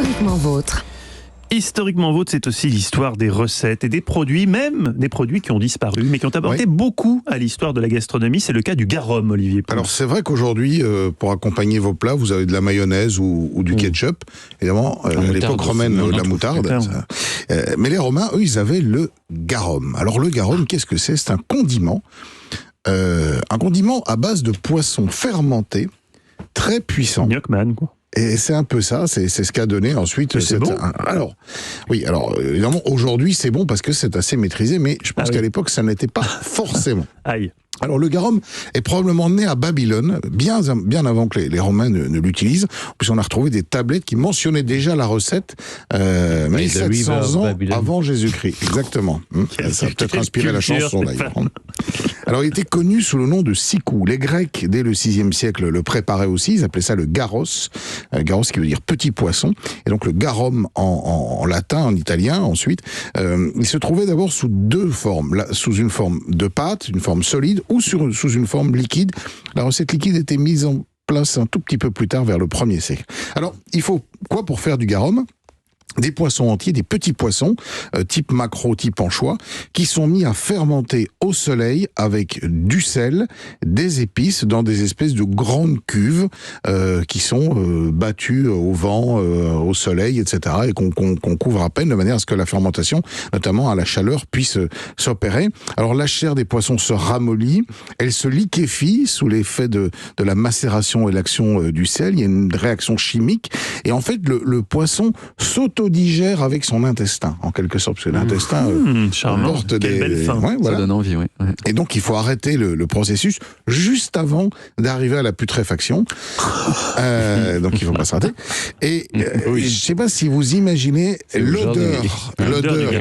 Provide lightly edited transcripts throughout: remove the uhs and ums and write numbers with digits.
Historiquement vôtre. Historiquement vôtre, c'est aussi l'histoire des recettes et des produits, même des produits qui ont disparu, mais qui ont apporté beaucoup à l'histoire de la gastronomie. C'est le cas du garum, Olivier Pouls. Alors c'est vrai qu'aujourd'hui, pour accompagner vos plats, vous avez de la mayonnaise ou du ketchup. Évidemment, à l'époque romaine, de la moutarde. Mais les Romains, eux, ils avaient le garum. Alors le garum, qu'est-ce que c'est ? C'est un condiment. Un condiment à base de poisson fermenté, très puissant. Gnocchman, quoi. Et c'est un peu ça, c'est ce qu'a donné ensuite. C'est bon. Alors évidemment aujourd'hui c'est bon parce que c'est assez maîtrisé, mais je pense qu'à l'époque ça n'était pas forcément. Aïe. Alors le garum est probablement né à Babylone, bien avant que les Romains ne l'utilisent. Puis on a retrouvé des tablettes qui mentionnaient déjà la recette 1700 ans avant Jésus-Christ. Exactement. Ça a peut-être inspiré la chanson d'ailleurs. Alors il était connu sous le nom de sikou. Les Grecs, dès le 6e siècle, le préparaient aussi. Ils appelaient ça le garos. Garos qui veut dire petit poisson. Et donc le garum en latin, en italien ensuite. Il se trouvait d'abord sous deux formes. Sous une forme de pâte, une forme solide, ou sous une forme liquide. La recette liquide était mise en place un tout petit peu plus tard, vers le 1er siècle. Alors, il faut quoi pour faire du garum ? Des poissons entiers, des petits poissons, type maquereau, type anchois, qui sont mis à fermenter au soleil avec du sel, des épices, dans des espèces de grandes cuves qui sont battues au vent, au soleil, etc. et qu'on couvre à peine de manière à ce que la fermentation, notamment à la chaleur, puisse s'opérer. Alors la chair des poissons se ramollit, elle se liquéfie sous l'effet de la macération et l'action du sel. Il y a une réaction chimique et en fait le poisson s'auto-digère avec son intestin, en quelque sorte, parce que l'intestin porte des... belle fin. Ouais, voilà. Ça donne envie, oui. Et donc, il faut arrêter le processus juste avant d'arriver à la putréfaction. Donc, il ne faut pas se rater. Et je ne sais pas si vous imaginez l'odeur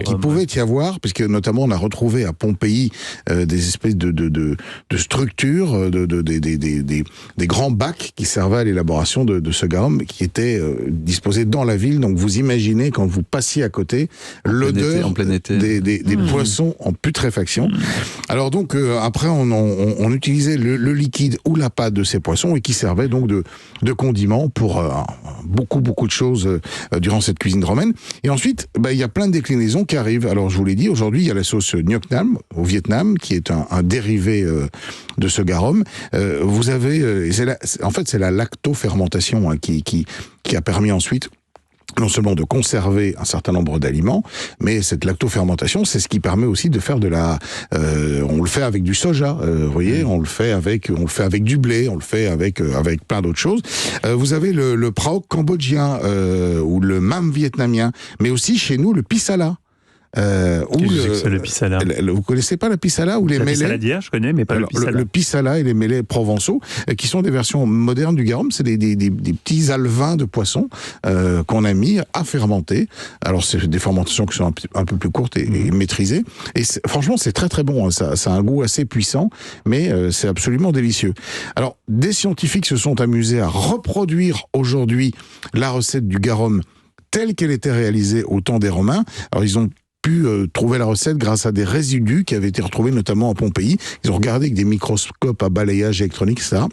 qu'il pouvait y avoir, puisque notamment, on a retrouvé à Pompéi des espèces de structures, des grands bacs qui servaient à l'élaboration de ce garum, qui étaient disposés dans la ville. Donc, vous imaginez, quand vous passiez à côté, l'odeur des poissons en putréfaction. Alors donc, après, on utilisait le liquide ou la pâte de ces poissons et qui servait donc de condiment pour beaucoup de choses durant cette cuisine romaine. Et ensuite, il y a plein de déclinaisons qui arrivent. Alors, je vous l'ai dit, aujourd'hui, il y a la sauce Gnocchman au Vietnam, qui est un dérivé de ce garum. Vous avez... c'est la lactofermentation qui a permis ensuite non seulement de conserver un certain nombre d'aliments, mais cette lactofermentation, c'est ce qui permet aussi de faire on le fait avec du soja, vous voyez, on le fait avec du blé, on le fait avec plein d'autres choses. Vous avez le praok cambodgien ou le mam vietnamien, mais aussi chez nous le pisala. C'est le pisala. Vous connaissez pas la pisala ou les mélèes ? La pisala je connais, mais pas le pisala. Le pisala et les mélèes provençaux, qui sont des versions modernes du garum, c'est des petits alevins de poissons qu'on a mis à fermenter. Alors c'est des fermentations qui sont un peu plus courtes et maîtrisées. Et franchement, c'est très très bon. Ça a un goût assez puissant, mais c'est absolument délicieux. Alors des scientifiques se sont amusés à reproduire aujourd'hui la recette du garum telle qu'elle était réalisée au temps des Romains. Alors ils ont pu trouver la recette grâce à des résidus qui avaient été retrouvés notamment à Pompéi. Ils ont regardé avec des microscopes à balayage électronique, ça.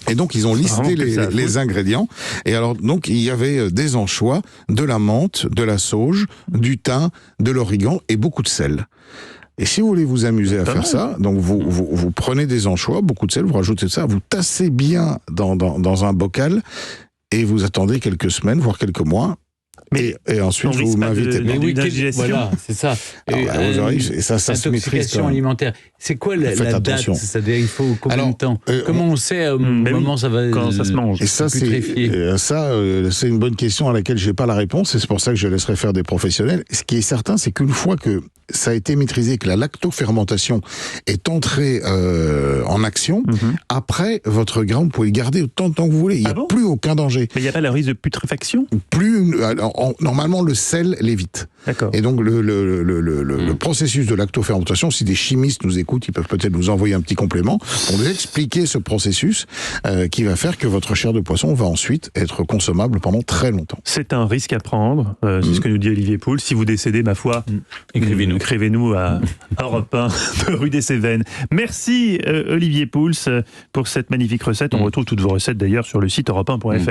Et donc, ils ont listé les ingrédients. Et alors, donc, il y avait des anchois, de la menthe, de la sauge, du thym, de l'origan et beaucoup de sel. Et si vous voulez vous amuser à faire ça, donc vous prenez des anchois, beaucoup de sel, vous rajoutez ça, vous tassez bien dans un bocal et vous attendez quelques semaines, voire quelques mois. Et ensuite, vous m'invitez. Mais oui, voilà, c'est ça. Et ça se maîtrise. Alimentaire. C'est quoi la date ? C'est-à-dire, il faut combien de temps ? Comment on sait au moment quand ça se mange ? Et ça, c'est une bonne question à laquelle je n'ai pas la réponse. Et c'est pour ça que je laisserai faire des professionnels. Ce qui est certain, c'est qu'une fois que ça a été maîtrisé, que la lactofermentation est entrée en action, après, votre grain, vous pouvez le garder autant de temps que vous voulez. Il n'y a plus aucun danger. Mais il n'y a pas le risque de putréfaction ? Normalement, le sel l'évite. D'accord. Et donc, le processus de lactofermentation, si des chimistes nous écoutent, ils peuvent peut-être nous envoyer un petit complément pour nous expliquer ce processus qui va faire que votre chair de poisson va ensuite être consommable pendant très longtemps. C'est un risque à prendre, c'est ce que nous dit Olivier Pouls. Si vous décédez, ma foi, écrivez-nous à Europe 1 de rue des Cévennes. Merci Olivier Pouls pour cette magnifique recette. On retrouve toutes vos recettes d'ailleurs sur le site europe1.fr.